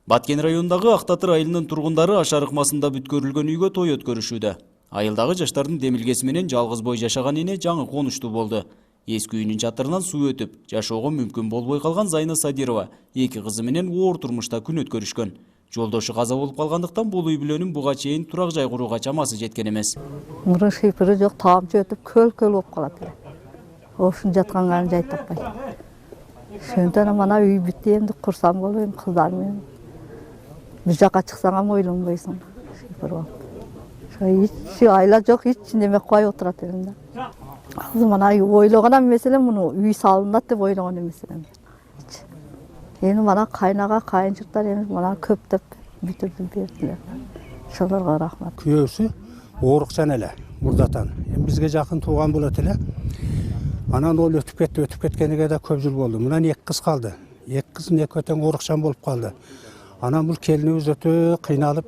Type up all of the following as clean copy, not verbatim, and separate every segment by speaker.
Speaker 1: Баткен районындагы Актатыр айылынын тургундары ашар ыкмасында бүткөрүлгөн үйгө той өткөрүшүүдө. Айылдагы жаштардын демилгеси менен жалгыз бой жашаган эне жаңы конуштуу болду. Эски үйүнүн чатырынан суу өтүп, жашоого мүмкүн болбой калган Зайна Садирова эки кызы менен оор турмушта күн өткөрүшкөн. Жолдошу каза болуп калгандыктан бул үй бүлөнүн буга чейин турак жай курууга чамасы жеткен эмес.
Speaker 2: Мурун шыйпыры жок, таамчы өтүп көл болуп калат эле. Ошун жатканга жай таппайт. Ошондон мана үй бүтү, эмди курсам болбойм, кыздар менен. Бир жака чыксаң ойлонбойсуң. Шыйпыр болуп. Эч айла жок, эч неме кылбай отурат элем да. Азыр мана ойлогон эмес элем, муну үй салынат деп ойлогон эмес элем. Эми мана кайнага, кайынчыктар эми мана көптөп бүтүрүп бердилер. Ошолорго рахмат.
Speaker 3: Күйөөсү оорукчан эле, мурдатан. Эми бизге жакын тууган болот эле. Анан ол өтүп кеткениге да көп жыл болду. Мынан эки кыз калды. Эки кыздын экөө тең оорукчан болуп калды. Анан бул келинибиз өтө кыйналып,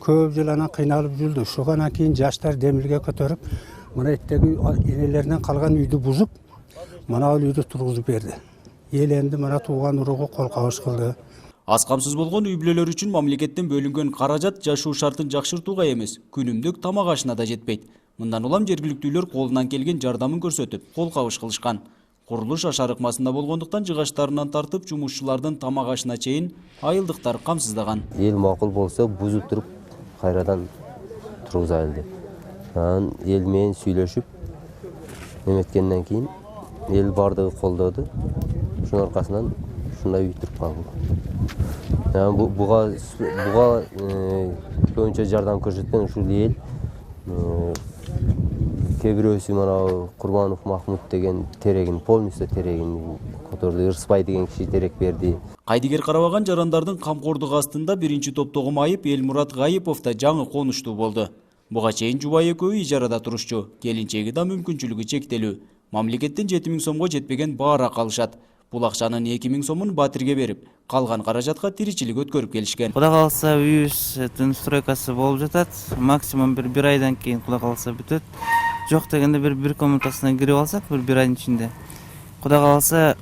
Speaker 3: көп жыл анан кыйналып жүрдү. Ошондон кийин жаштар демилге көтөрүп, мына эттеги энелеринен калган үйдү бузуп, мына ал үйдү тургузуп берди. Эл энди мына тууган уругу кол кабыш кылды.
Speaker 1: Аз камсыз болгон үй бүлөлөр үчүн мамлекеттен бөлүнгөн каражат жашоо шартын жакшыртууга эмес, күнүмдүк тамак ашына да жетпейт. Мындан улам жергиликтүүлөр колунан келген жардамын көрсөтүп, кол кабыш кылышкан. Курулуш ашар ыкмасында болгондуктан жыгачтарынан тартып жумушчулардын тамак ашына чейин айылдыктар камсыздаган.
Speaker 4: Эл макул болсо бузуп туруп кайрадан тургузайлы деп. Анан эл менен сүйлөшүп эметкенден кийин эл бардыгы колдоду. Ошонун аркасынан ушундай үй туруп калды. Буга көбүнчө жардам көрсөткөн ушул эл. Кээ бирөөсү мана Курбанов Махмуд деген терегин, полностью терегин которду, Ырсбай деген киши терек берди.
Speaker 1: Кайдыгер карабаган жарандардын камкордугу астында биринчи топтогу майып Элмурат Гайыпов да жаңы конуштуу болду. Буга чейин жубай экөө ижарада турушчу, келинчеги да мүмкүнчүлүгү чектелүү. Мамлекеттен 7000 сомго жетпеген баара калышат. Бул акчанын 2000 сомун Батирге берип, калган каражатка тиричилик өткөрүп келишкен.
Speaker 5: Кудай калса үйүбүз стройкасы болуп жатат. Максимум бир айдан кийин кудай калса бүтөт. Жок дегенде бир комнатасына кирип алсак, бир айдын ичинде. Кудай калса,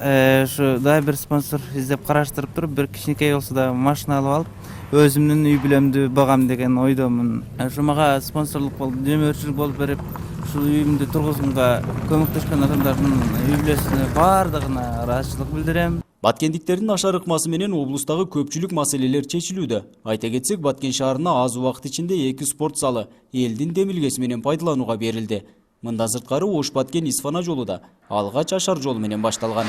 Speaker 5: ушу да бир спонсор издеп караштырып туруп, бир кичинекей болсо да машина алып алып, өзүмдүн үй бүлөмдү багам деген ойдомун. Ушу мага спонсорлук болуп, демөөрчүлүк болуп берип, ушул үйүмдү тургузууга көмөктөшкөн адамдардын үй бүлөсүнө баардыгына ыраазычылык билдирем.
Speaker 1: Баткендиктердин ашар ыкмасы менен облустагы көпчүлүк маселелер чечилүүдө. Айта кетсек, Баткен шаарына аз убакыт ичинде 2 спорт залы элдин демилгеси менен пайдаланууга берилди. Мындан сырткары Ош Баткен Исфана жолу да алгач ашар жол менен башталган.